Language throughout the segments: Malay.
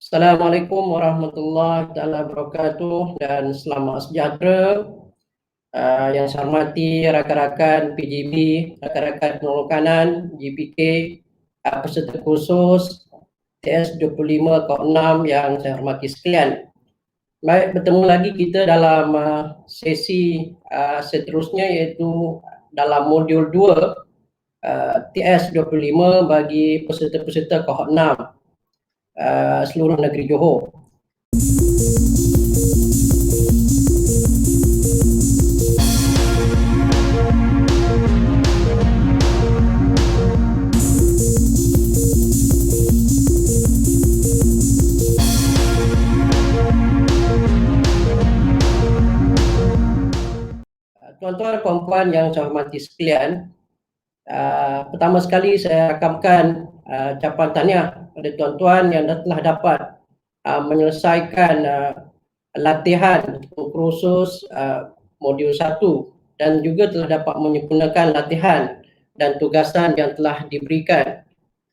Assalamualaikum warahmatullahi wabarakatuh dan selamat sejahtera yang saya hormati rakan-rakan PGB, rakan-rakan penolong kanan, GPK, peserta khusus TS25/6 yang saya hormati sekalian. Baik, bertemu lagi kita dalam sesi seterusnya iaitu dalam modul 2 TS25 bagi peserta-peserta kohort 6 seluruh negeri Johor. Tuan-tuan dan puan-puan yang saya hormati sekalian, pertama sekali saya rakamkan ucapan tahniah kepada tuan-tuan yang telah dapat menyelesaikan latihan kursus modul 1 dan juga telah dapat menyempurnakan latihan dan tugasan yang telah diberikan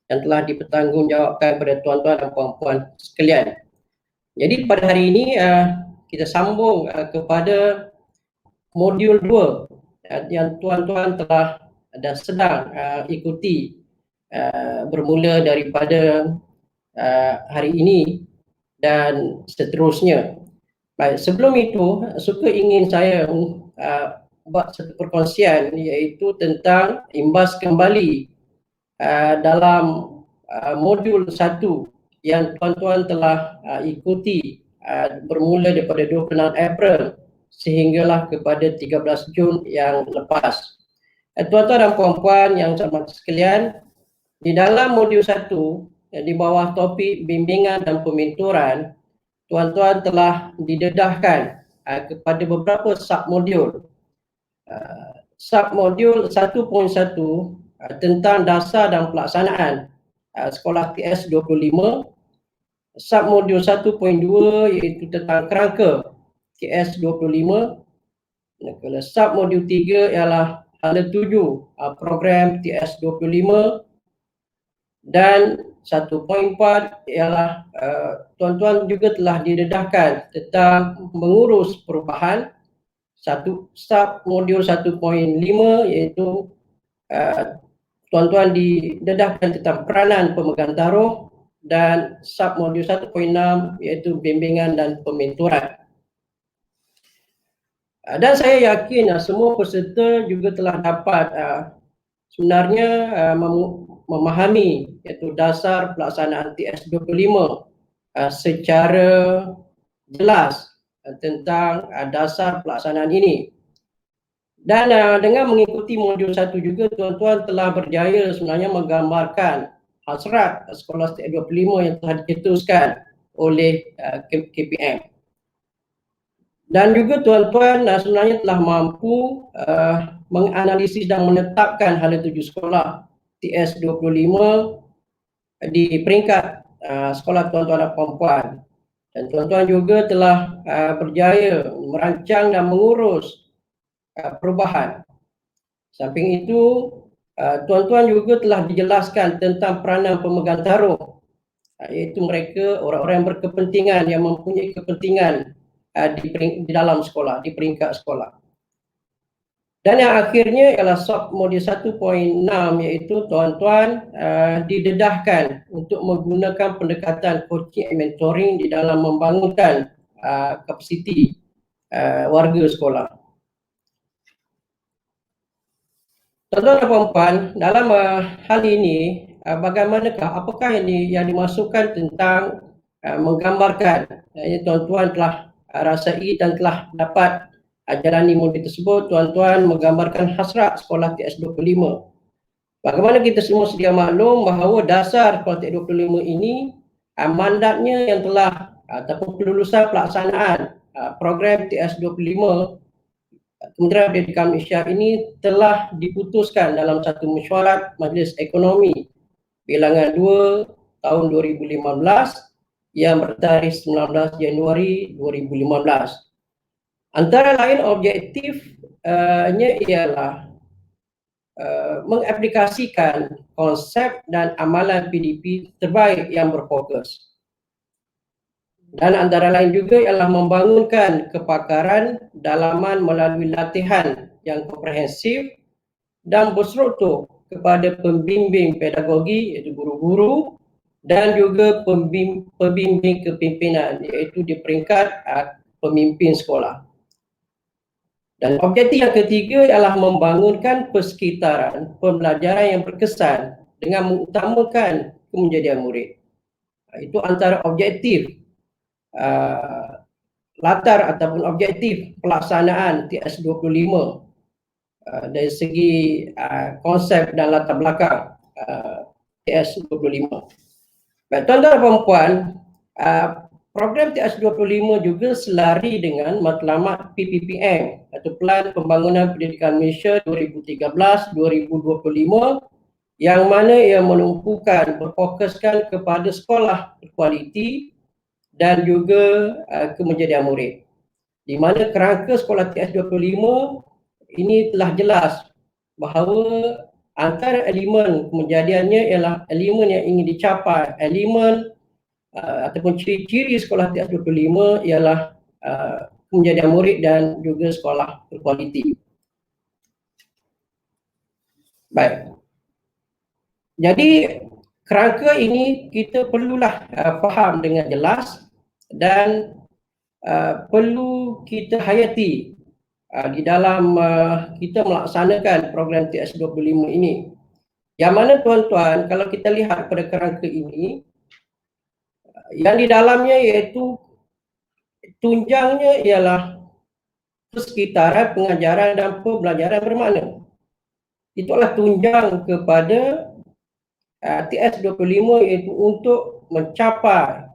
dan telah dipertanggungjawabkan kepada tuan-tuan dan puan-puan sekalian. Jadi pada hari ini kita sambung kepada modul 2 yang tuan-tuan telah dan sedang ikuti bermula daripada hari ini dan seterusnya. Baik, sebelum itu suka ingin saya buat satu perkongsian iaitu tentang imbas kembali dalam modul 1 yang tuan-tuan telah ikuti bermula daripada 26 April sehinggalah kepada 13 Jun yang lepas. Tuan-tuan dan puan-puan yang saya hormati sekalian, di dalam modul 1 di bawah topik bimbingan dan pementoran, tuan-tuan telah didedahkan kepada beberapa submodul. Submodul 1.1 tentang dasar dan pelaksanaan sekolah TS25, submodul 1.2 iaitu tentang kerangka TS25, submodul 3 ialah hala 7 program TS25 dan 1.4 ialah tuan-tuan juga telah didedahkan tentang mengurus perubahan. Submodul 1.5 iaitu tuan-tuan didedahkan tentang peranan pemegang taruh dan submodul 1.6 iaitu bimbingan dan pementoran. Dan saya yakin semua peserta juga telah dapat sebenarnya memahami iaitu dasar pelaksanaan TS25 secara jelas tentang dasar pelaksanaan ini. Dan dengan mengikuti modul 1 juga tuan-tuan telah berjaya sebenarnya menggambarkan hasrat sekolah TS25 yang telah diketuskan oleh KPM. Dan juga tuan-tuan sebenarnya telah mampu menganalisis dan menetapkan hala 7 sekolah TS25 di peringkat sekolah tuan-tuan dan puan-puan. Dan tuan-tuan juga telah berjaya merancang dan mengurus perubahan. Samping itu, tuan-tuan juga telah dijelaskan tentang peranan pemegang taruh, iaitu mereka orang-orang yang berkepentingan, yang mempunyai kepentingan di dalam sekolah, di peringkat sekolah. Dan yang akhirnya ialah submodul 1.6 iaitu tuan-tuan didedahkan untuk menggunakan pendekatan coaching and mentoring di dalam membangunkan kapasiti warga sekolah. Tuan-tuan dan puan-puan, dalam hal ini apakah yang dimasukkan tentang menggambarkan tuan-tuan telah rasai dan telah dapat jalani modul tersebut. Tuan-tuan menggambarkan hasrat sekolah TS25. Bagaimana kita semua sedia maklum bahawa dasar sekolah TS25 ini mandatnya yang telah ataupun kelulusan pelaksanaan program TS25 Kementerian Pendidikan Malaysia ini telah diputuskan dalam satu mesyuarat Majlis Ekonomi Bilangan 2 tahun 2015 yang bertarikh 19 Januari 2015. Antara lain objektifnya ialah mengaplikasikan konsep dan amalan PDP terbaik yang berfokus. Dan antara lain juga ialah membangunkan kepakaran dalaman melalui latihan yang komprehensif dan berstruktur kepada pembimbing pedagogi iaitu guru-guru dan juga pembimbing kepimpinan iaitu di peringkat pemimpin sekolah. Dan objektif yang ketiga ialah membangunkan persekitaran pembelajaran yang berkesan dengan mengutamakan kemenjadian murid. Itu antara objektif latar ataupun objektif pelaksanaan TS25 dari segi konsep dan latar belakang TS25. Baik, tuan-tuan dan puan-puan, program TS25 juga selari dengan matlamat PPPM atau Plan Pembangunan Pendidikan Malaysia 2013-2025 yang mana ia menumpukan berfokuskan kepada sekolah berkualiti dan juga kemenjadian murid. Di mana kerangka sekolah TS25 ini telah jelas bahawa antara elemen kemenjadiannya ialah elemen yang ingin dicapai, elemen ataupun ciri-ciri sekolah TS25 ialah kemenjadian murid dan juga sekolah berkualiti. Baik. Jadi kerangka ini kita perlulah faham dengan jelas dan perlu kita hayati di dalam kita melaksanakan program TS25 ini. Yang mana tuan-tuan, kalau kita lihat pada kerangka ini, yang di dalamnya iaitu tunjangnya ialah persekitaran pengajaran dan pembelajaran bermakna. Itulah tunjang kepada TS25 iaitu untuk mencapai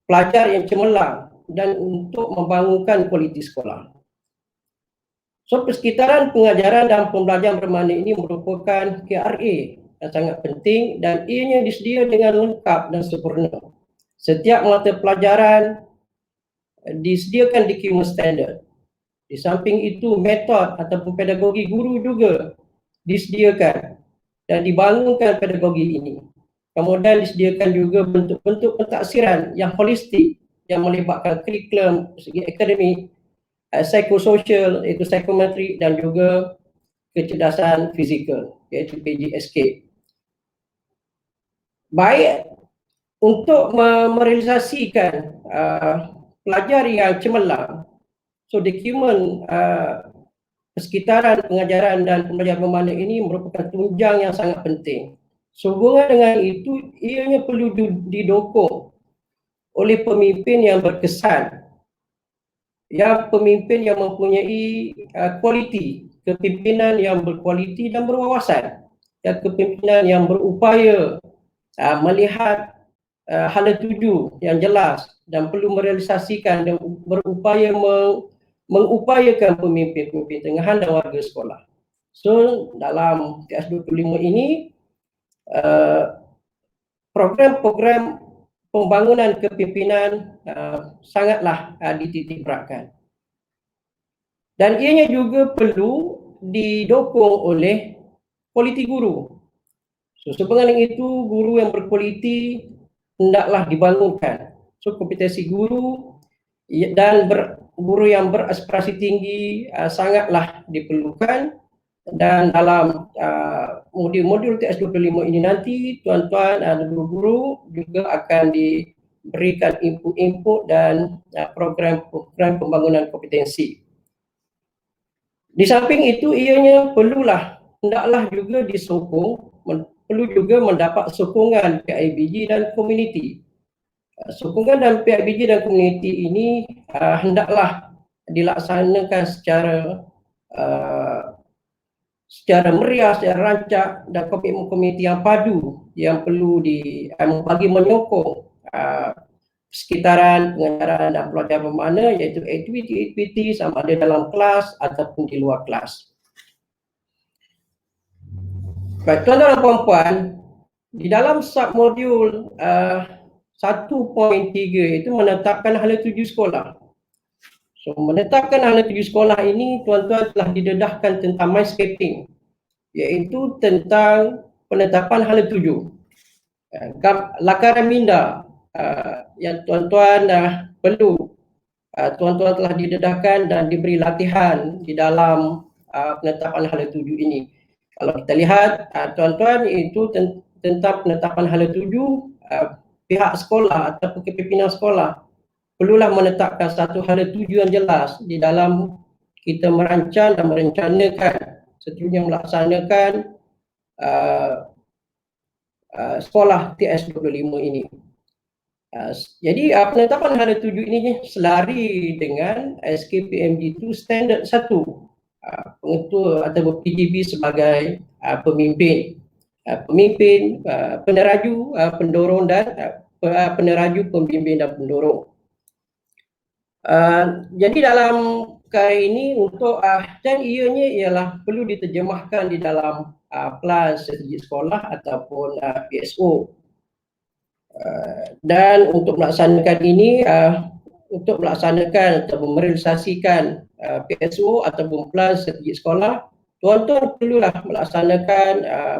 pelajar yang cemerlang dan untuk membangunkan kualiti sekolah. So, persekitaran pengajaran dan pembelajaran bermakna ini merupakan KRA yang sangat penting dan ianya disedia dengan lengkap dan sempurna. Setiap mata pelajaran disediakan document standard. Di samping itu, metod ataupun pedagogi guru juga disediakan dan dibangunkan pedagogi ini. Kemudian disediakan juga bentuk-bentuk pentaksiran yang holistik yang melibatkan kurikulum segi akademik, psikososial iaitu psikometrik dan juga kecerdasan fizikal iaitu PGSK. Baik untuk merealisasikan pelajar yang cemerlang, so dokumen persekitaran pengajaran dan pembelajaran bermakna ini merupakan tunjang yang sangat penting. Sehubungan dengan itu, ianya perlu didukung oleh pemimpin yang berkesan, pemimpin yang mempunyai kualiti, kepimpinan yang berkualiti dan berwawasan, kepimpinan yang berupaya melihat hala tuju yang jelas dan perlu merealisasikan dan berupaya mengupayakan pemimpin-pemimpin tengahan dan warga sekolah. So, dalam TS25 ini, program-program pembangunan kepimpinan sangatlah dititikberatkan. Dan ianya juga perlu didukung oleh kualiti guru. So, sehubungan dengan itu, guru yang berkualiti hendaklah dibangunkan. So, kompetensi guru dan guru yang beraspirasi tinggi sangatlah diperlukan. Dan dalam modul TS25 ini nanti, tuan-tuan dan guru-guru juga akan diberikan input dan program-program pembangunan kompetensi. Di samping itu, ianya hendaklah juga disokong, perlu juga mendapat sokongan PIBG dan komuniti. Sokongan dan PIBG dan komuniti ini hendaklah dilaksanakan secara meriah, secara rancak dan komitmen komuniti yang padu yang perlu bagi menyokong sekitaran pengajaran dan pelajaran bermakna iaitu aktiviti-aktiviti sama ada dalam kelas ataupun di luar kelas. Baik, tuan-tuan dan puan-puan, di dalam submodul 1.3 itu menetapkan hala tuju sekolah. So, menetapkan hala tuju sekolah ini, tuan-tuan telah didedahkan tentang mindscaping, iaitu tentang penetapan hala tuju. Lakaran minda yang tuan-tuan perlu. Tuan-tuan telah didedahkan dan diberi latihan di dalam penetapan hala tuju ini. Kalau kita lihat tuan-tuan itu tentang penetapan hala tuju, pihak sekolah ataupun kepimpinan sekolah perlulah menetapkan satu hala tuju yang jelas di dalam kita merancang dan merencanakan seterusnya melaksanakan sekolah TS25 ini. Jadi penetapan hala tuju ini selari dengan SKPMG 2 standard 1, pengetua atau PGB sebagai pemimpin, peneraju, pendorong dan peneraju, pembimbing dan pendorong. Jadi dalam kali ini untuk dan ianya ialah perlu diterjemahkan di dalam plan strategi sekolah ataupun PSO. Dan untuk melaksanakan ini, untuk melaksanakan atau merealisasikan PSO ataupun plan strategi sekolah, tuan-tuan perlulah melaksanakan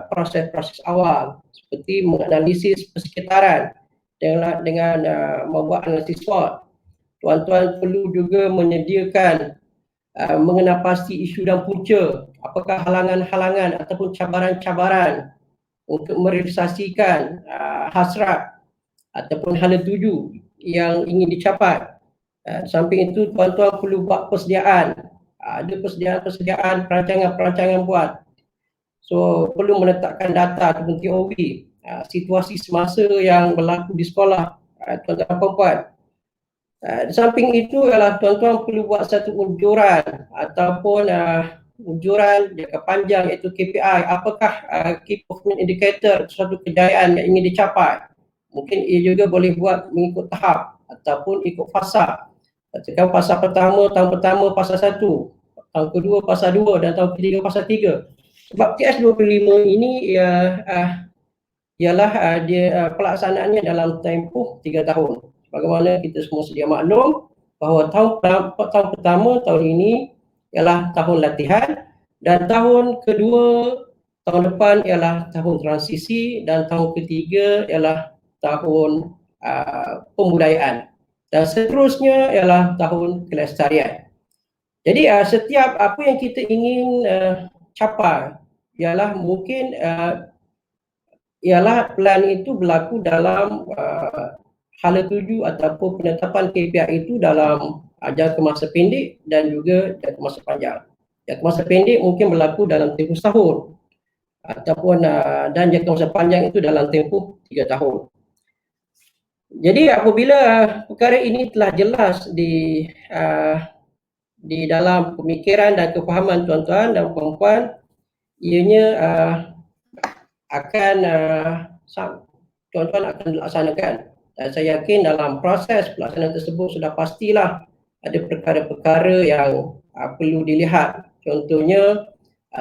proses-proses awal seperti menganalisis persekitaran dengan membuat analisis SWOT. Tuan-tuan perlu juga menyediakan mengenal pasti isu dan punca, apakah halangan-halangan ataupun cabaran-cabaran untuk merealisasikan hasrat ataupun hala tuju yang ingin dicapai. Samping itu tuan-tuan perlu buat persediaan, ada persediaan perancangan buat. So perlu meletakkan data ataupun teori situasi semasa yang berlaku di sekolah tuan-tuan dan puan-puan. Di samping itu ialah tuan-tuan perlu buat satu ujuran ataupun ujuran jangka panjang iaitu KPI. Apakah Key Performance Indicator, suatu kejayaan yang ingin dicapai. Mungkin ia juga boleh buat mengikut tahap ataupun ikut fasa. Katakan fasa pertama, tahun pertama fasa 1, tahun kedua fasa 2 dan tahun ketiga fasa 3. Sebab TS25 ini ialah pelaksanaannya dalam tempoh 3 tahun. Bagaimana kita semua sedia maklum bahawa tahun pertama tahun ini ialah tahun latihan dan tahun kedua tahun depan ialah tahun transisi dan tahun ketiga ialah tahun pembudayaan dan seterusnya ialah tahun kelestarian. Jadi setiap apa yang kita ingin capai ialah mungkin ialah plan itu berlaku dalam hala tuju ataupun penetapan KPI itu dalam jangka masa pendek dan juga jangka masa panjang. Jangka masa pendek mungkin berlaku dalam tempoh setahun ataupun dan jangka masa panjang itu dalam tempoh 3 tahun. Jadi apabila perkara ini telah jelas di dalam pemikiran dan kefahaman tuan-tuan dan puan-puan, ianya akan tuan-tuan akan dilaksanakan. Dan saya yakin dalam proses pelaksanaan tersebut sudah pastilah ada perkara-perkara yang perlu dilihat. Contohnya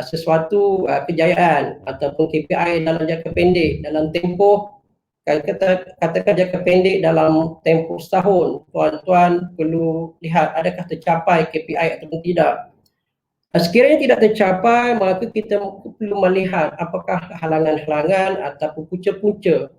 sesuatu kejayaan ataupun KPI dalam jangka pendek, dalam tempoh, katakan jangka pendek dalam tempoh setahun, tuan-tuan perlu lihat adakah tercapai KPI ataupun tidak. Sekiranya tidak tercapai, maka kita perlu melihat apakah halangan-halangan ataupun punca-punca.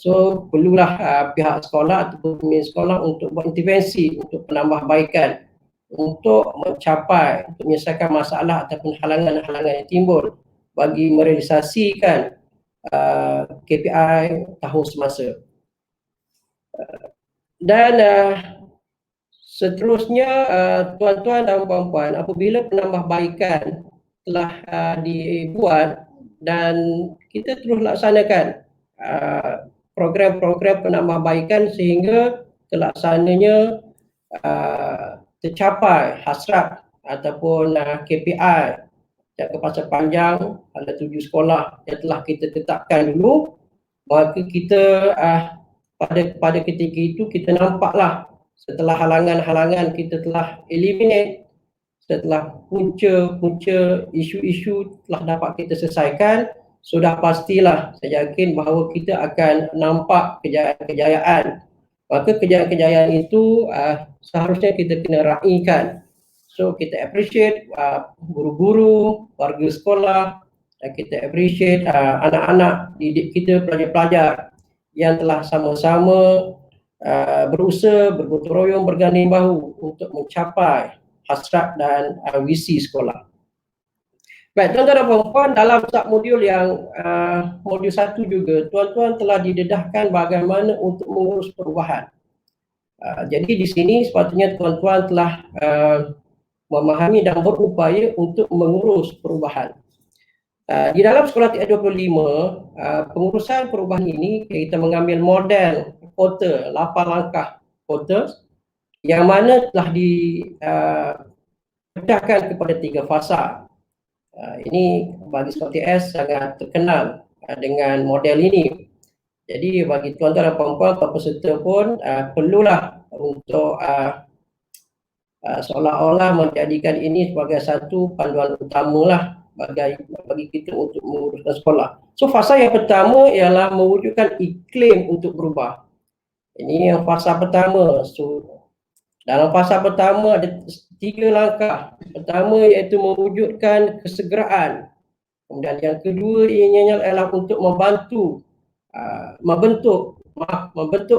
So perlulah pihak sekolah ataupun pemimpin sekolah untuk buat intervensi untuk penambahbaikan untuk mencapai, untuk menyelesaikan masalah ataupun halangan-halangan yang timbul bagi merealisasikan KPI tahun semasa. Dan seterusnya tuan-tuan dan puan-puan, apabila penambahbaikan telah dibuat dan kita terus laksanakan program-program penambahbaikan sehingga terlaksananya tercapai hasrat ataupun KPI jangka masa panjang hala tuju sekolah yang telah kita tetapkan dulu, maka kita pada ketika itu kita nampaklah setelah halangan-halangan kita telah eliminate, setelah punca-punca isu-isu telah dapat kita selesaikan, sudah pastilah saya yakin bahawa kita akan nampak kejayaan-kejayaan. Maka kejayaan-kejayaan itu seharusnya kita kena raikan. So kita appreciate guru-guru, warga sekolah, dan kita appreciate anak-anak didik kita, pelajar-pelajar yang telah sama-sama berusaha, bergotong royong, berganding bahu untuk mencapai hasrat dan visi sekolah. Baik, tuan-tuan dan puan-puan, dalam submodul yang modul 1 juga, tuan-tuan telah didedahkan bagaimana untuk mengurus perubahan. Jadi di sini sepatutnya tuan-tuan telah memahami dan berupaya untuk mengurus perubahan. Di dalam sekolah TR25, pengurusan perubahan ini kita mengambil model kota, 8 langkah kota yang mana telah dipecahkan kepada 3 fasa. Ini bagi sekolah TS sangat terkenal dengan model ini. Jadi bagi tuan-tuan dan puan-puan, peserta pun perlulah untuk seolah-olah menjadikan ini sebagai satu panduan utamalah bagi kita untuk menguruskan sekolah. So fasa yang pertama ialah mewujudkan iklim untuk berubah. Ini yang fasa pertama. So dalam fasa pertama ada 3 langkah. Pertama iaitu mewujudkan kesegeraan. Kemudian yang kedua ianya adalah untuk membentuk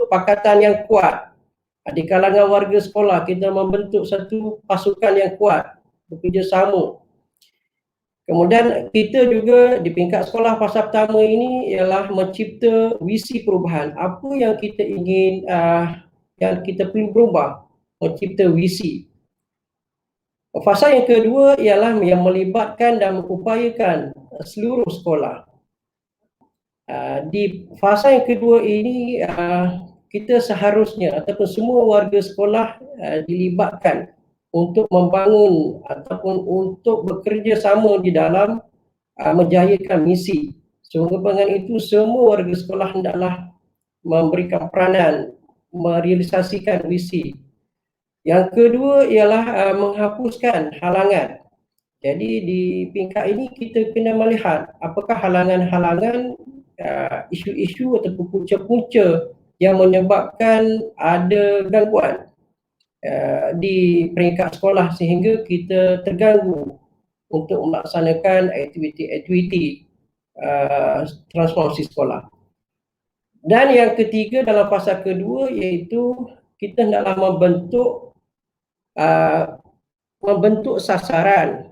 pakatan yang kuat. Di kalangan warga sekolah, kita membentuk satu pasukan yang kuat, bekerjasama. Kemudian kita juga di peringkat sekolah fasa pertama ini ialah mencipta visi perubahan. Apa yang kita ingin, yang kita perlu berubah, mencipta visi. Fasa yang kedua ialah yang melibatkan dan mengupayakan seluruh sekolah. Di fasa yang kedua ini kita seharusnya ataupun semua warga sekolah dilibatkan untuk membangun ataupun untuk bekerja sama di dalam menjayakan misi. Sehingga dengan itu semua warga sekolah hendaklah memberikan peranan merealisasikan visi. Yang kedua ialah menghapuskan halangan. Jadi di peringkat ini kita kena melihat apakah halangan-halangan isu-isu ataupun punca-punca yang menyebabkan ada gangguan di peringkat sekolah sehingga kita terganggu untuk melaksanakan aktiviti-aktiviti transformasi sekolah. Dan yang ketiga dalam fasa kedua iaitu kita hendaklah membentuk sasaran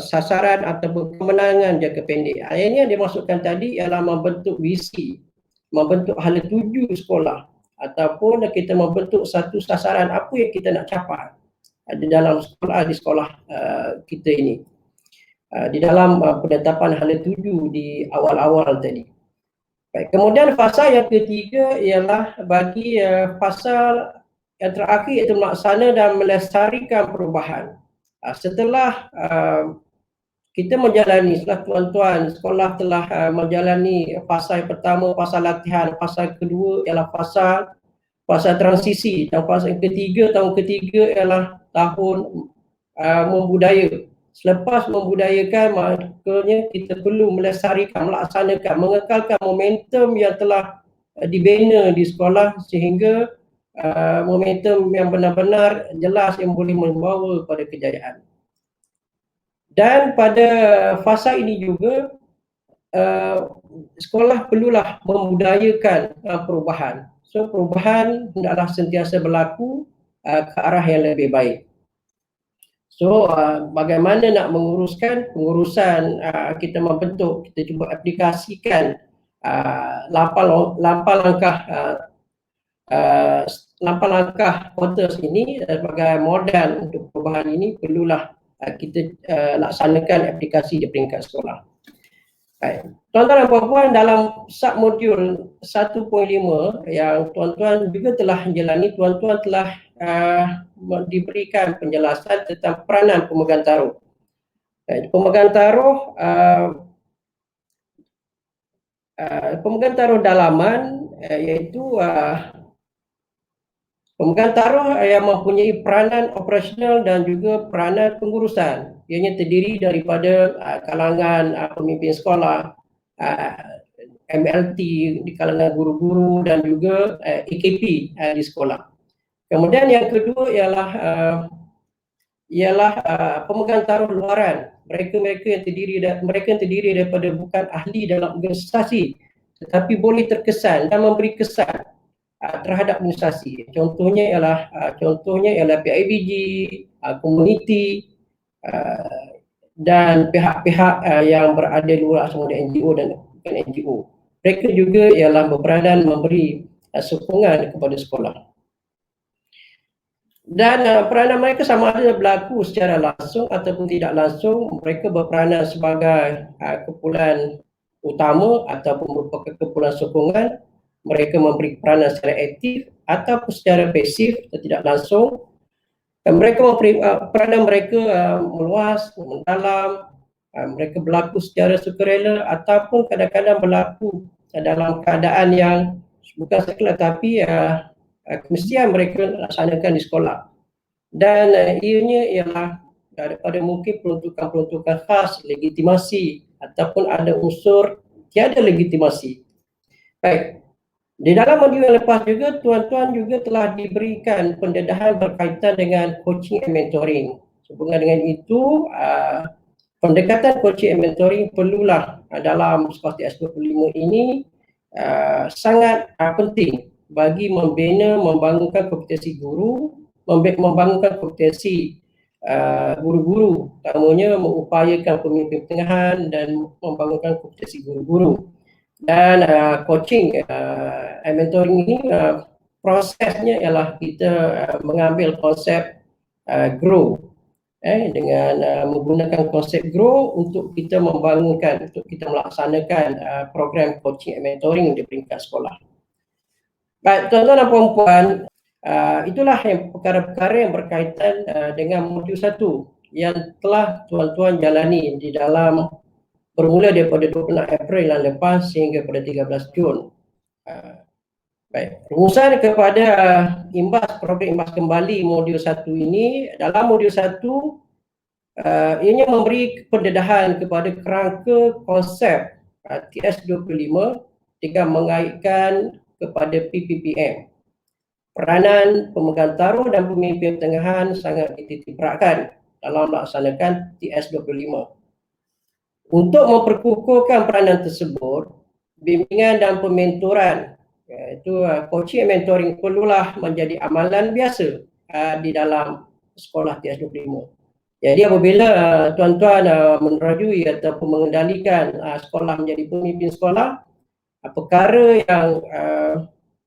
sasaran ataupun kemenangan jangka pendek. Yang dimaksudkan tadi ialah membentuk visi, membentuk hala tuju sekolah ataupun kita membentuk satu sasaran apa yang kita nak capai di dalam sekolah, di sekolah kita ini. Di dalam penetapan hala tuju di awal-awal tadi. Baik, kemudian fasa yang ketiga ialah bagi fasa yang terakhir iaitu melaksana dan melestarikan perubahan. Setelah kita menjalani, setelah tuan-tuan sekolah telah menjalani fasa yang pertama, fasa latihan, fasa kedua ialah fasa transisi, dan fasa yang ketiga, tahun ketiga ialah tahun membudaya. Selepas membudayakan, maknanya kita perlu melestarikan, melaksanakan, mengekalkan momentum yang telah dibina di sekolah sehingga momentum yang benar-benar jelas yang boleh membawa pada kejayaan. Dan pada fasa ini juga sekolah perlulah membudayakan perubahan. So perubahan hendaklah sentiasa berlaku ke arah yang lebih baik. So bagaimana nak menguruskan pengurusan, kita membentuk, kita cuba aplikasikan 8 langkah quarters ini sebagai modal untuk perubahan ini perlulah kita laksanakan aplikasi di peringkat sekolah. Baik. Tuan-tuan dan puan-puan, dalam submodul 1.5 yang tuan-tuan juga telah menjalani, tuan-tuan telah diberikan penjelasan tentang peranan pemegang taruh. Pemegang taruh dalaman iaitu pemegang taruh yang mempunyai peranan operasional dan juga peranan pengurusan. Ianya terdiri daripada kalangan pemimpin sekolah, MLT di kalangan guru-guru dan juga AKP di sekolah. Kemudian yang kedua ialah pemegang taruh luaran. Mereka yang terdiri daripada bukan ahli dalam organisasi tetapi boleh terkesan dan memberi kesan terhadap organisasi. Contohnya ialah PIBG, komuniti, dan pihak-pihak yang berada di luar sama ada NGO dan bukan NGO. Mereka juga ialah berperanan memberi sokongan kepada sekolah. Dan peranan mereka sama ada berlaku secara langsung ataupun tidak langsung. Mereka berperanan sebagai kumpulan utama ataupun merupakan kumpulan sokongan. Mereka memberi peranan secara aktif ataupun secara pasif atau tidak langsung. Dan mereka memberi peranan mereka meluas, mendalam. Mereka berlaku secara sukarela ataupun kadang-kadang berlaku dalam keadaan yang bukan sekelas tapi kemestian mereka laksanakan di sekolah. Dan ianya ialah daripada mungkin peruntukan-peruntukan khas, legitimasi ataupun ada unsur tiada legitimasi. Baik, di dalam modul yang lepas juga tuan-tuan juga telah diberikan pendedahan berkaitan dengan coaching and mentoring. Sehubungan dengan itu, pendekatan coaching and mentoring perlulah dalam sekolah TS25 ini sangat penting bagi membina, membangunkan kompetensi guru, membangunkan kompetensi guru-guru, utamanya mengupayakan pemimpin pertengahan dan membangunkan kompetensi guru-guru. Dan coaching and mentoring ini prosesnya ialah kita mengambil konsep grow dengan menggunakan konsep grow untuk kita membangunkan, untuk kita melaksanakan program coaching and mentoring di peringkat sekolah. Baik, tuan-tuan dan puan-puan, itulah yang perkara-perkara yang berkaitan dengan modul 1 yang telah tuan-tuan jalani di dalam bermula daripada 26 April yang lepas sehingga pada 13 Jun. Baik, rumusan kepada program imbas kembali modul 1 ini. Dalam modul 1, ianya memberi pendedahan kepada kerangka konsep TS25 dengan mengaitkan kepada PPPM. Peranan pemegang taruh dan pemimpin pertengahan sangat dititikberatkan dalam melaksanakan TS25. Untuk memperkukuhkan peranan tersebut, bimbingan dan pementoran, iaitu coaching and mentoring perlulah menjadi amalan biasa di dalam sekolah TS25. Jadi apabila tuan-tuan menerajui ataupun mengendalikan sekolah menjadi pemimpin sekolah, perkara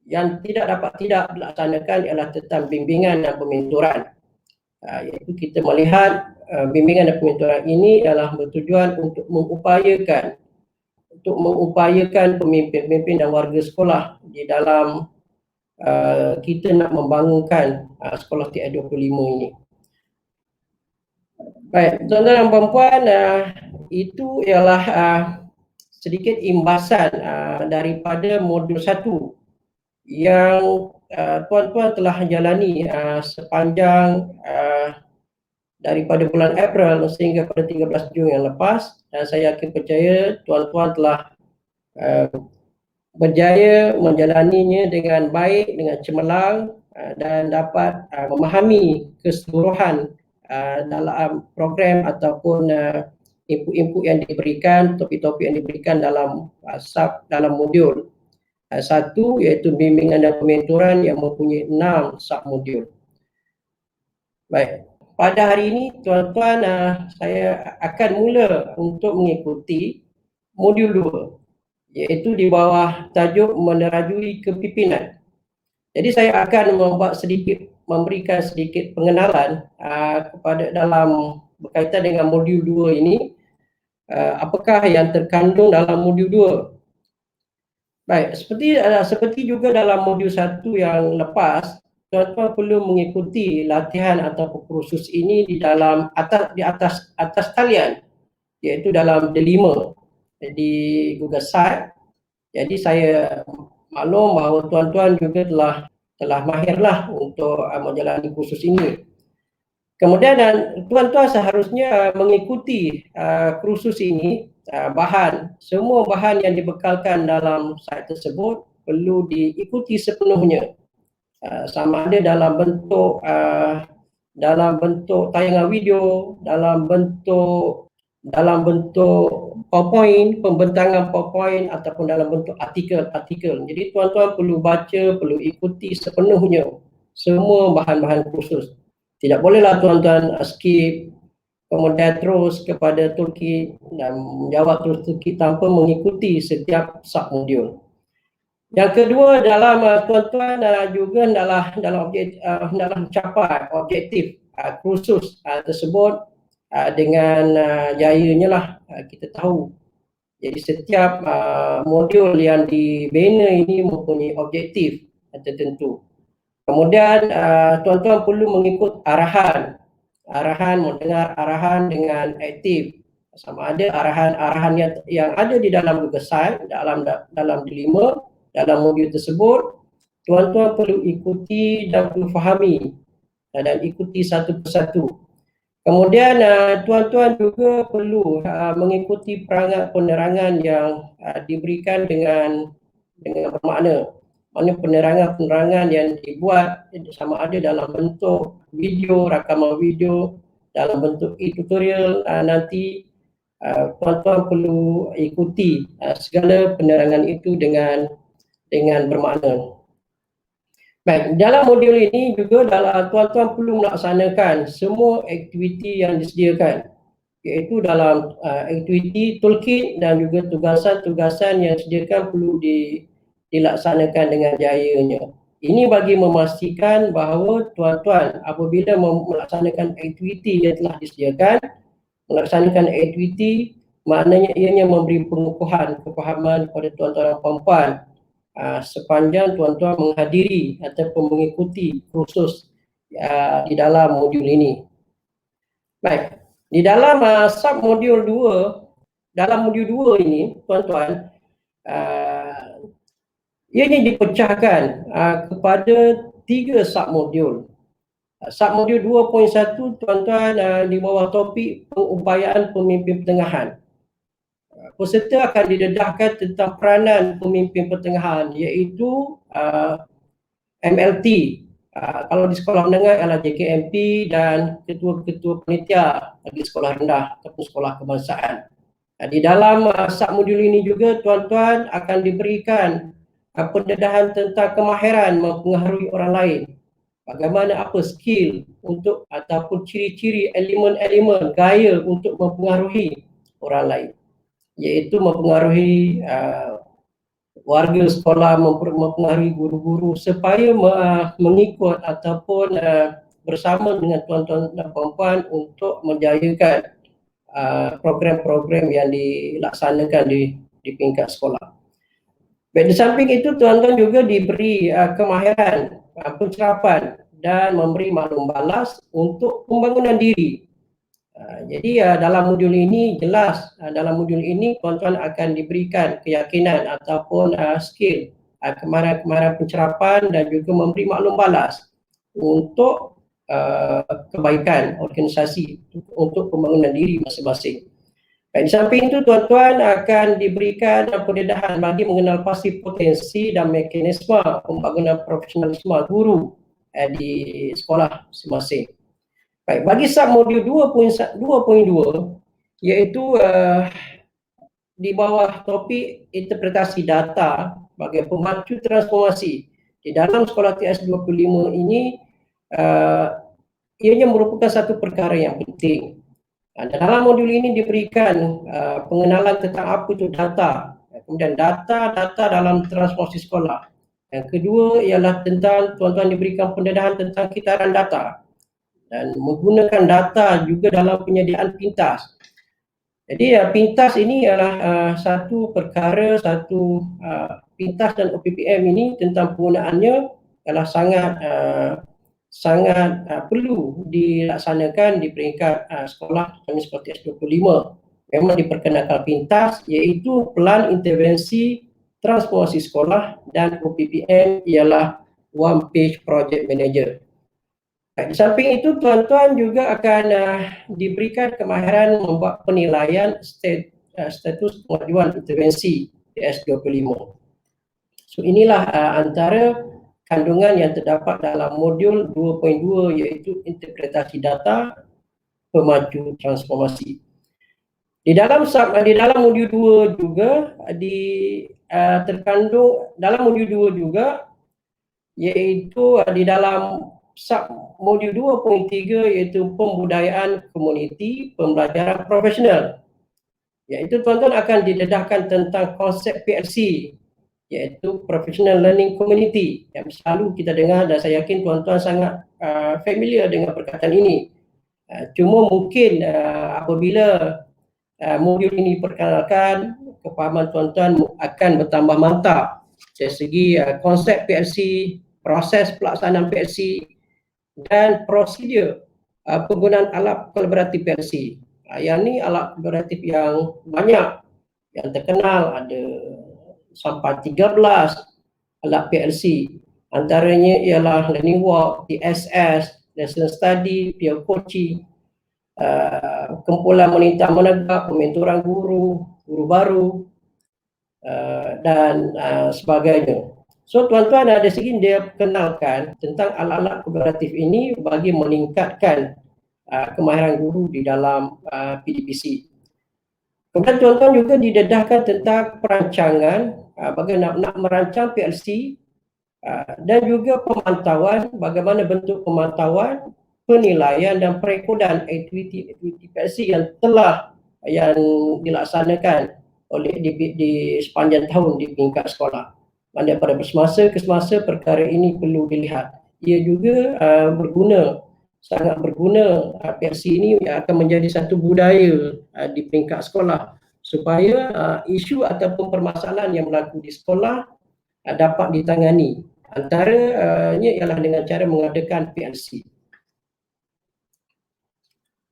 yang tidak dapat tidak dilaksanakan ialah tentang bimbingan dan pementoran. Iaitu kita melihat bimbingan dan pementoran ini adalah bertujuan untuk mengupayakan pemimpin-pemimpin dan warga sekolah di dalam kita nak membangunkan sekolah TS25 ini. Baik, tuan-tuan dan puan-puan, itu ialah sedikit imbasan daripada modul 1 yang tuan-tuan telah jalani sepanjang daripada bulan April sehingga pada 13 Jun yang lepas, dan saya yakin percaya tuan-tuan telah berjaya menjalaninya dengan baik, dengan cemerlang dan dapat memahami keseluruhan dalam program ataupun input-input yang diberikan, topik-topik yang diberikan dalam modul 1, iaitu bimbingan dan pementoran yang mempunyai 6 sub-modul. Baik, pada hari ini tuan-tuan saya akan mula untuk mengikuti modul 2, iaitu di bawah tajuk menerajui kepimpinan. Jadi saya akan memberikan sedikit pengenalan kepada dalam berkaitan dengan modul 2 ini, apakah yang terkandung dalam modul 2. Baik, seperti juga dalam modul 1 yang lepas, tuan-tuan perlu mengikuti latihan atau kursus ini di atas talian, iaitu dalam D5 di Google Site. Jadi saya maklum bahawa tuan-tuan juga telah mahirlah untuk menjalani kursus ini. Kemudian tuan-tuan seharusnya mengikuti kursus ini, semua bahan yang dibekalkan dalam site tersebut perlu diikuti sepenuhnya. Sama ada dalam bentuk tayangan video, dalam bentuk dalam bentuk PowerPoint, pembentangan PowerPoint ataupun dalam bentuk artikel-artikel. Jadi tuan-tuan perlu baca, perlu ikuti sepenuhnya semua bahan-bahan kursus. Tidak bolehlah tuan-tuan skip kemudian terus kepada toolkit dan menjawab terus toolkit tanpa mengikuti setiap submodul. Yang kedua dalam tuan-tuan juga dalam mencapai objektif kursus tersebut dengan jayanya lah kita tahu. Jadi setiap modul yang dibina ini mempunyai objektif tertentu. Kemudian tuan-tuan perlu mengikut arahan, mendengar arahan dengan aktif. Sama ada arahan-arahan yang ada di dalam website, dalam D5, dalam modul tersebut, tuan-tuan perlu ikuti dan perlu fahami dan ikuti satu persatu. Kemudian tuan-tuan juga perlu mengikuti perangai penerangan yang diberikan dengan bermakna. Maknanya penerangan-penerangan yang dibuat sama ada dalam bentuk video, rakaman video, dalam bentuk e-tutorial, nanti tuan-tuan perlu ikuti segala penerangan itu dengan bermakna. Baik, dalam modul ini juga tuan-tuan perlu melaksanakan semua aktiviti yang disediakan, iaitu dalam aktiviti toolkit dan juga tugasan-tugasan yang disediakan perlu dilaksanakan dengan jayanya. Ini bagi memastikan bahawa tuan-tuan apabila melaksanakan aktiviti yang telah disediakan, melaksanakan aktiviti maknanya ianya memberi pengukuhan kefahaman kepada tuan-tuan dan puan-puan sepanjang tuan-tuan menghadiri ataupun mengikuti kursus di dalam modul ini. Baik, di dalam submodul 2, dalam modul 2 ini tuan-tuan ianya dipecahkan kepada 3 submodul. Submodul 2.1 tuan-tuan di bawah topik pengupayaan pemimpin pertengahan. Peserta akan didedahkan tentang peranan pemimpin pertengahan, iaitu MLT. Kalau di sekolah menengah adalah JKMP dan ketua-ketua panitia di sekolah rendah ataupun sekolah kebangsaan. Di dalam submodul ini juga tuan-tuan akan diberikan pendedahan tentang kemahiran mempengaruhi orang lain. Bagaimana apa skill untuk ataupun ciri-ciri elemen-elemen gaya untuk mempengaruhi orang lain, iaitu mempengaruhi warga sekolah, mempengaruhi guru-guru supaya mengikut ataupun bersama dengan tuan-tuan dan puan-puan untuk menjayakan program-program yang dilaksanakan di tingkat sekolah. Di samping itu tuan-tuan juga diberi kemahiran pencerapan dan memberi maklum balas untuk pembangunan diri. Jadi dalam modul ini jelas, dalam modul ini tuan-tuan akan diberikan keyakinan ataupun skill kemahiran pencerapan dan juga memberi maklum balas untuk kebaikan organisasi, untuk pembangunan diri masing-masing. Di samping itu tuan-tuan akan diberikan pendedahan bagi mengenal pasti potensi dan mekanisme pembangunan profesionalisme guru di sekolah masing-masing. Baik, bagi submodul 2.2 iaitu di bawah topik interpretasi data bagi pemacu transformasi di dalam sekolah TS25 ini, ianya merupakan satu perkara yang penting. Dalam modul ini diberikan pengenalan tentang apa itu data, kemudian data dalam transformasi sekolah. Yang kedua ialah tentang tuan-tuan diberikan pendedahan tentang kitaran data dan menggunakan data juga dalam penyediaan pintas. Jadi pintas ini adalah satu perkara, pintas dan OPPM ini tentang penggunaannya adalah sangat perlu dilaksanakan di peringkat sekolah seperti S25. Memang diperkenalkan pintas, iaitu pelan intervensi transformasi sekolah, dan OPPM ialah One Page Project Manager. Di samping itu tuan-tuan juga akan diberikan kemahiran membuat penilaian status pengajuan intervensi S25. So inilah antara kandungan yang terdapat dalam modul 2.2 iaitu interpretasi data pemacu transformasi. Di dalam modul 2 juga terkandung dalam modul 2 juga, iaitu di dalam sub modul 2.3 iaitu pembudayaan komuniti pembelajaran profesional. Iaitu tuan-tuan akan didedahkan tentang konsep PLC, iaitu Professional Learning Community, yang selalu kita dengar dan saya yakin tuan-tuan sangat familiar dengan perkataan ini. Cuma mungkin apabila modul ini diperkenalkan, kefahaman tuan-tuan akan bertambah mantap dari segi konsep PLC, proses pelaksanaan PLC dan prosedur penggunaan alat kolaboratif PLC. Yang ni alat kolaboratif yang banyak, yang terkenal ada sampai 13 alat PLC. Antaranya ialah Learning Walk, TSS, Lesson Study, Peer Coaching, kumpulan monitor menegak, pementoran guru, guru baru, dan sebagainya. So tuan-tuan ada segi dia kenalkan tentang alat-alat kolaboratif ini bagi meningkatkan kemahiran guru di dalam PDPC. Kemudian tuan-tuan juga didedahkan tentang perancangan bagaimana nak merancang PLC dan juga pemantauan, bagaimana bentuk pemantauan, penilaian dan perekodan aktiviti PLC yang telah dilaksanakan oleh di sepanjang tahun di tingkat sekolah. Mana pada semasa ke semasa perkara ini perlu dilihat. Ia juga sangat berguna. PLC ini akan menjadi satu budaya di peringkat sekolah supaya isu ataupun permasalahan yang berlaku di sekolah dapat ditangani. Antaranya ialah dengan cara mengadakan PLC.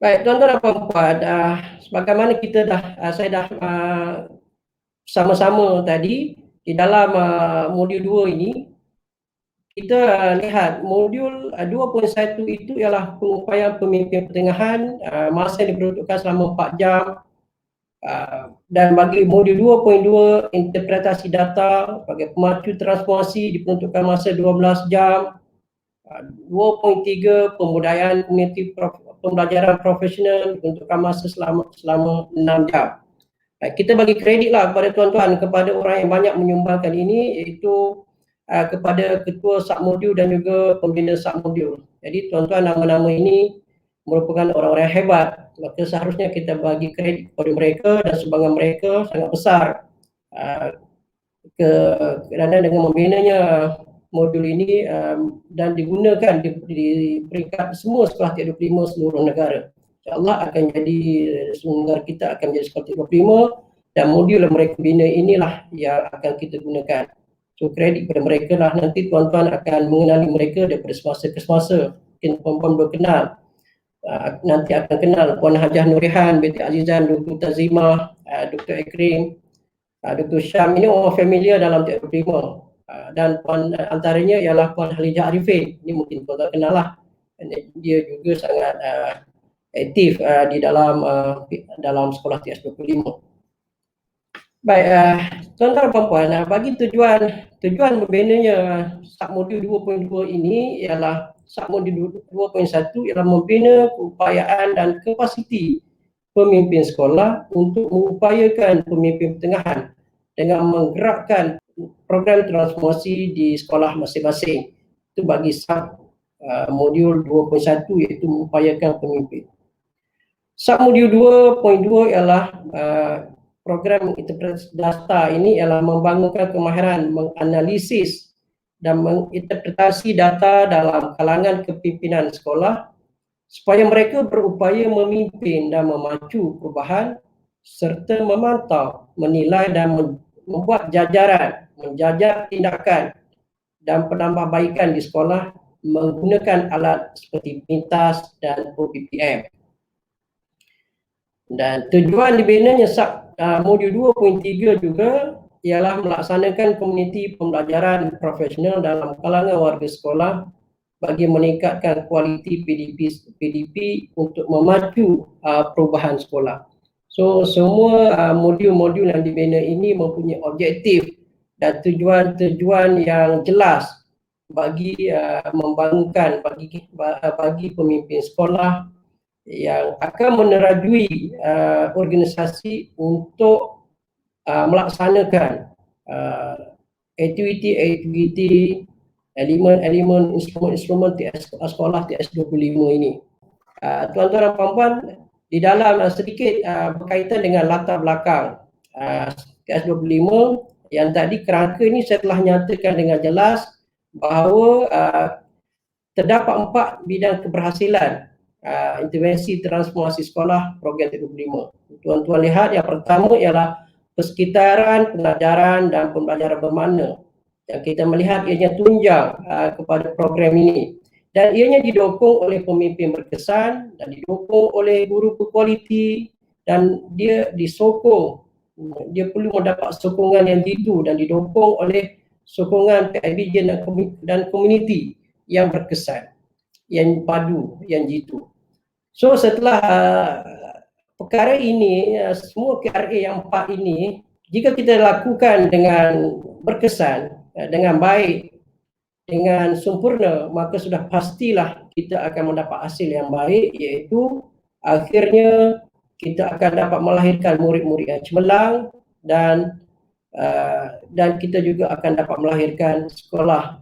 Baik, tuan-tuan dan puan-puan, sebagaimana saya dah sama-sama tadi di dalam modul 2 ini, kita lihat modul 2.1 itu ialah pengupayaan pemimpin pertengahan, masa yang diperuntukkan selama 4 jam, dan bagi modul 2.2 interpretasi data sebagai pemacu transformasi diperuntukkan masa 12 jam. 2.3 pembudayaan komuniti pembelajaran profesional diperuntukkan masa selama 6 jam. Kita bagi kreditlah kepada tuan-tuan, kepada orang yang banyak menyumbangkan ini, iaitu kepada ketua submodul dan juga pembina submodul. Jadi tuan-tuan, nama-nama ini merupakan orang-orang yang hebat, maka seharusnya kita bagi kredit kepada mereka dan sumbangan mereka sangat besar kerana dengan membinanya modul ini dan digunakan di peringkat semua sekolah T25 seluruh negara. InsyaAllah akan jadi seluruh negara kita akan menjadi sekolah T25 dan modul yang mereka bina inilah yang akan kita gunakan. So kredit kepada mereka lah, nanti tuan-tuan akan mengenali mereka daripada semasa ke semasa. Mungkin puan-puan berkenal, nanti akan kenal Puan Hajah Nurihan, Binti Azizan, Dr. Tazimah, Dr. Ikrim, Dr. Syam. Ini orang familiar dalam T25. Dan puan antaranya ialah Puan Halijah Arifin. Ini mungkin tuan-tuan kenal lah. Dia juga sangat aktif di dalam sekolah TS25. Baik, tuan-tuan dan puan-puan, bagi tujuan membinanya submodul 2.2 ini ialah submodul 2.1 ialah membina keupayaan dan kapasiti pemimpin sekolah untuk mengupayakan pemimpin pertengahan dengan menggerakkan program transformasi di sekolah masing-masing. Itu bagi submodul 2.1 iaitu mengupayakan pemimpin. Submodul 2.2 ialah program interpretasi data. Ini ialah membangunkan kemahiran menganalisis dan menginterpretasi data dalam kalangan kepimpinan sekolah supaya mereka berupaya memimpin dan memacu perubahan serta memantau, menilai dan membuat jajaran, menjajar tindakan dan penambahbaikan di sekolah menggunakan alat seperti pintas dan OPPM. Dan tujuan dibinanya modul 2.3 juga ialah melaksanakan komuniti pembelajaran profesional dalam kalangan warga sekolah bagi meningkatkan kualiti PDP untuk memacu perubahan sekolah. So semua modul-modul yang dibina ini mempunyai objektif dan tujuan-tujuan yang jelas bagi membangunkan bagi pemimpin sekolah yang akan menerajui organisasi untuk melaksanakan aktiviti-aktiviti, elemen-elemen, instrumen-instrumen sekolah TS25 ini. Tuan-tuan dan puan-puan, di dalam sedikit berkaitan dengan latar belakang TS25 yang tadi, kerangka ini saya telah nyatakan dengan jelas bahawa terdapat 4 bidang keberhasilan intervensi transformasi sekolah program TS25. Tuan-tuan lihat, yang pertama ialah persekitaran, pengajaran dan pembelajaran bermakna. Yang kita melihat ianya tunjang kepada program ini, dan ianya didukung oleh pemimpin berkesan dan didukung oleh guru berkualiti, dan dia disokong, dia perlu mendapat sokongan yang jitu dan didukung oleh sokongan PIBG dan komuniti yang berkesan, yang padu, yang jitu. So setelah perkara ini, semua KRA yang 4 ini, jika kita lakukan dengan berkesan, dengan baik, dengan sempurna, maka sudah pastilah kita akan mendapat hasil yang baik, iaitu akhirnya kita akan dapat melahirkan murid-murid yang cemerlang, dan kita juga akan dapat melahirkan sekolah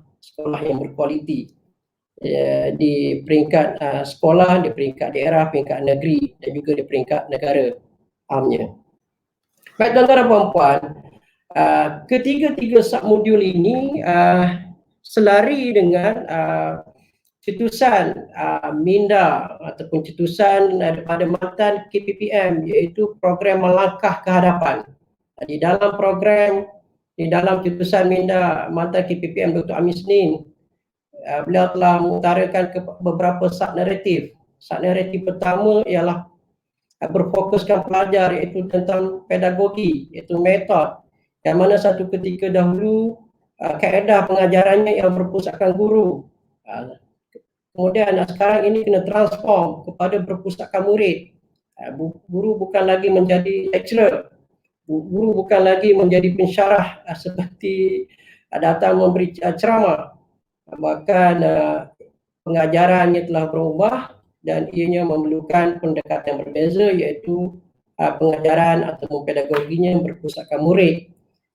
yang berkualiti di peringkat sekolah, di peringkat daerah, peringkat negeri dan juga di peringkat negara amnya. Baik tuan-tuan dan puan-puan, ketiga-tiga submodul ini selari dengan cetusan Minda ataupun cetusan daripada mantan KPPM, iaitu program melangkah ke hadapan. Di dalam program, di dalam cetusan Minda mantan KPPM Dr. Amin Senin, beliau telah mengutarakan beberapa sub-naratif. Sub-naratif pertama ialah berfokuskan pelajar, iaitu tentang pedagogi, iaitu metod, yang mana satu ketika dahulu kaedah pengajarannya yang berpusatkan guru. Kemudian sekarang ini kena transform kepada berpusatkan murid. Guru bukan lagi menjadi lecturer, guru bukan lagi menjadi pensyarah seperti datang memberi ceramah. Bahkan pengajarannya telah berubah dan ianya memerlukan pendekatan berbeza, iaitu pengajaran atau pedagoginya yang berpusatkan murid.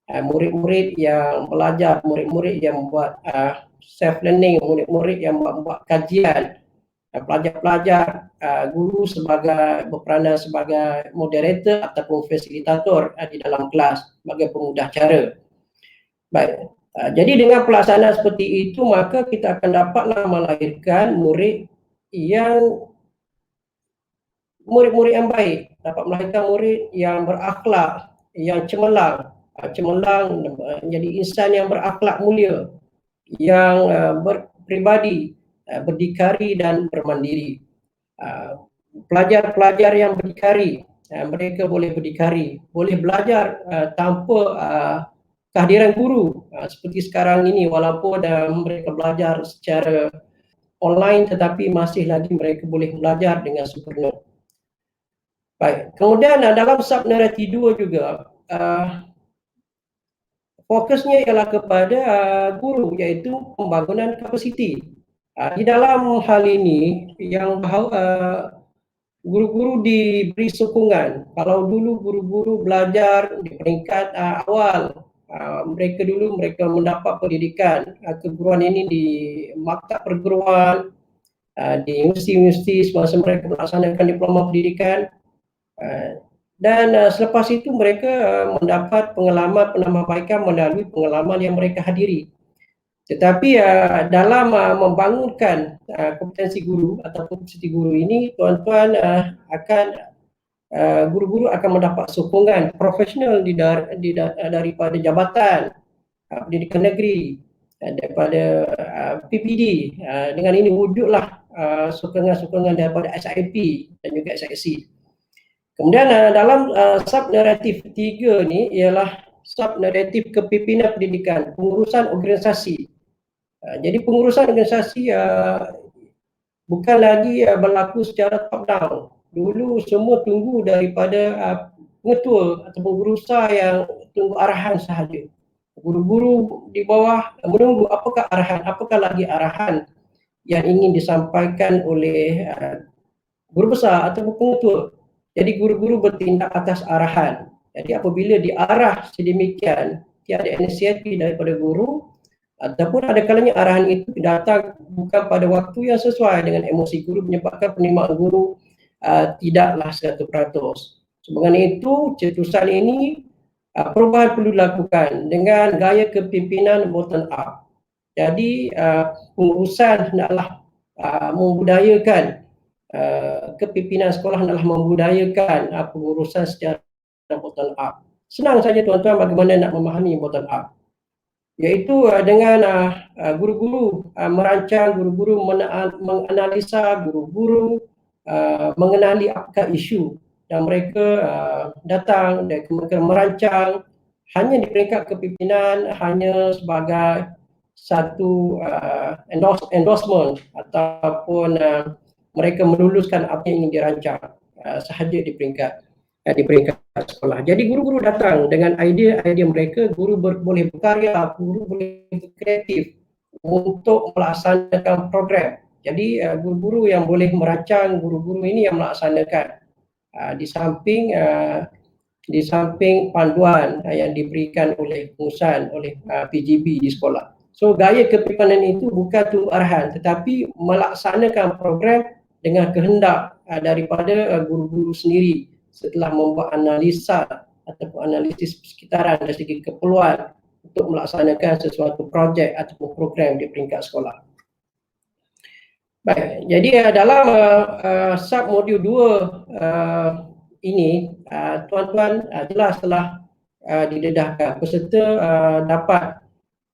Murid-murid yang belajar, murid-murid yang membuat self learning, murid-murid yang membuat kajian, pelajar-pelajar, guru berperanan sebagai moderator ataupun fasilitator di dalam kelas sebagai pemudah cara. Baik, jadi dengan pelaksanaan seperti itu, maka kita akan dapatlah melahirkan murid yang yang baik, dapat melahirkan murid yang berakhlak, yang cemerlang, menjadi insan yang berakhlak mulia, yang berpribadi, berdikari dan bermandiri. Pelajar-pelajar yang berdikari, mereka boleh berdikari, boleh belajar tanpa kehadiran guru seperti sekarang ini, walaupun mereka belajar secara online, tetapi masih lagi mereka boleh belajar dengan sempurna. Baik, kemudian dalam sub-naratif 2 juga fokusnya ialah kepada guru, iaitu pembangunan kapasiti. Di dalam hal ini, yang guru-guru diberi sokongan. Kalau dulu guru-guru belajar di peringkat awal, mereka mendapat pendidikan keguruan ini di maktab perguruan, di universiti semasa mereka melaksanakan diploma pendidikan, dan selepas itu mereka mendapat pengalaman penambahbaikan melalui pengalaman yang mereka hadiri. Tetapi dalam membangunkan kompetensi guru atau kompetensi guru ini, tuan-tuan guru-guru akan mendapat sokongan profesional daripada jabatan pendidikan negeri, daripada PPD. Dengan ini wujudlah sokongan-sokongan daripada SIP dan juga SIC. Kemudian dalam sub-naratif 3 ni ialah sub-naratif kepimpinan pendidikan, pengurusan organisasi. Jadi pengurusan organisasi bukan lagi berlaku secara top down. Dulu semua tunggu daripada pengetua atau pengurusan yang tunggu arahan sahaja. Guru-guru di bawah menunggu apakah lagi arahan yang ingin disampaikan oleh guru besar ataupun pengetua. Jadi guru-guru bertindak atas arahan. Jadi apabila diarah sedemikian, tiada inisiatif daripada guru, ataupun ada kalanya arahan itu datang bukan pada waktu yang sesuai dengan emosi guru, menyebabkan penerimaan guru tidaklah 100%. Sebenarnya itu, cetusan ini perubahan perlu dilakukan dengan gaya kepimpinan bottom up. Jadi pengurusan hendaklah membudayakan, kepimpinan sekolah hendaklah membudayakan pengurusan secara bottom up. Senang saja tuan-tuan bagaimana nak memahami bottom up, iaitu dengan guru-guru merancang, guru-guru menganalisa, guru-guru mengenali apakah isu, dan mereka datang dan mereka merancang hanya di peringkat kepimpinan, hanya sebagai satu endorsement ataupun mereka meluluskan apa yang ingin dirancang sahaja di peringkat sekolah. Jadi guru-guru datang dengan idea-idea mereka, guru boleh berkarya, guru boleh berkreatif untuk melaksanakan program. Jadi guru-guru yang boleh merancang, guru-guru ini yang melaksanakan, di samping panduan yang diberikan oleh pengurusan, oleh PGB di sekolah. So gaya kepimpinan itu bukan tu arahan, tetapi melaksanakan program dengan kehendak daripada guru-guru sendiri setelah membuat analisa ataupun analisis persekitaran dari segi keperluan untuk melaksanakan sesuatu projek ataupun program di peringkat sekolah. Baik, jadi dalam sub modul 2 ini, tuan-tuan jelas telah didedahkan peserta dapat,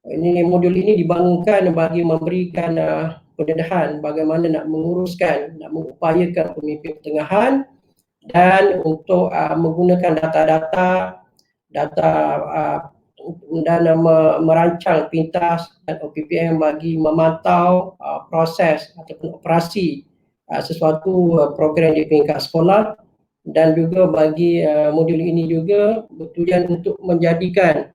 ini modul ini dibangunkan bagi memberikan pendedahan bagaimana nak menguruskan, nak mengupayakan pemimpin pertengahan, dan untuk menggunakan data-data dan merancang pintas dan OPPM bagi memantau proses ataupun operasi sesuatu program di peringkat sekolah, dan juga bagi modul ini juga bertujuan untuk menjadikan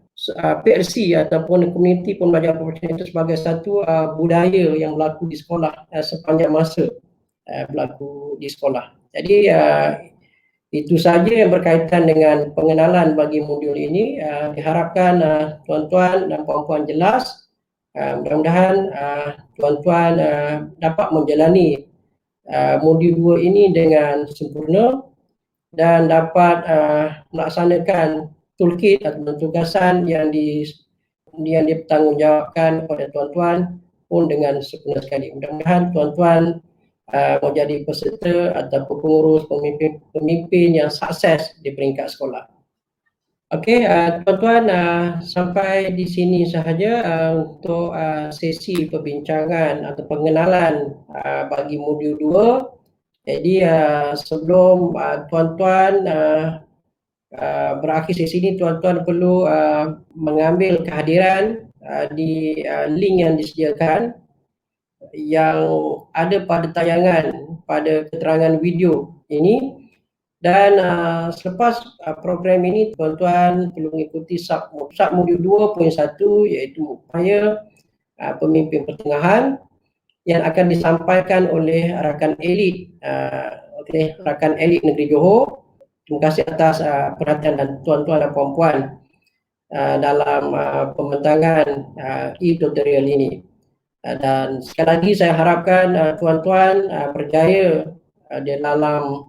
PLC ataupun Community Pembelajaran Profesional itu sebagai satu budaya yang berlaku di sekolah sepanjang masa berlaku di sekolah. Jadi itu saja yang berkaitan dengan pengenalan bagi modul ini. Diharapkan tuan-tuan dan puan-puan jelas. Mudah-mudahan tuan-tuan dapat menjalani modul 2 ini dengan sempurna dan dapat melaksanakan toolkit atau tugasan yang dipertanggungjawabkan kepada tuan-tuan pun dengan sempurna sekali. Mudah-mudahan tuan-tuan menjadi peserta ataupun pengurus, pemimpin yang sukses di peringkat sekolah. Okey, tuan-tuan, sampai di sini sahaja untuk sesi perbincangan atau pengenalan bagi modul 2. Jadi sebelum tuan-tuan berakhir sesi ini, tuan-tuan perlu mengambil kehadiran di link yang disediakan yang ada pada tayangan, pada keterangan video ini. Dan selepas program ini, tuan-tuan perlu mengikuti sub modul 2.1, iaitu upaya pemimpin pertengahan yang akan disampaikan oleh rakan elit Negeri Johor. Terima kasih atas perhatian dan tuan-tuan dan puan-puan dalam pembentangan e-tutorial ini. Dan sekali lagi saya harapkan tuan-tuan berjaya di dalam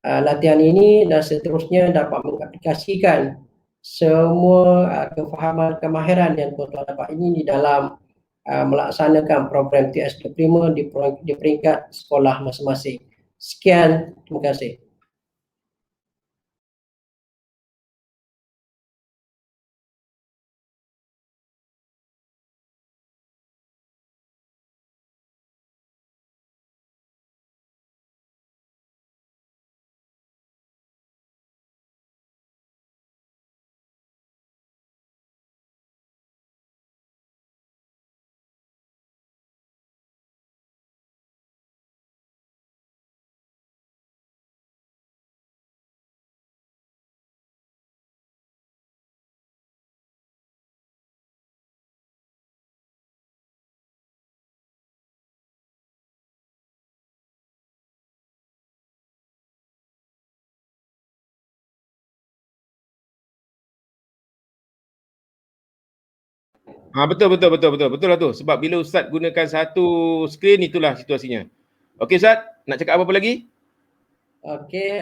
latihan ini dan seterusnya dapat mengaplikasikan semua kefahaman, kemahiran yang tuan-tuan dapat ini di dalam melaksanakan program TS Diploma di peringkat sekolah masing-masing. Sekian, terima kasih. Betul lah tu. Sebab bila Ustaz gunakan satu skrin, itulah situasinya. Okey Ustaz, nak cakap apa-apa lagi? Okey,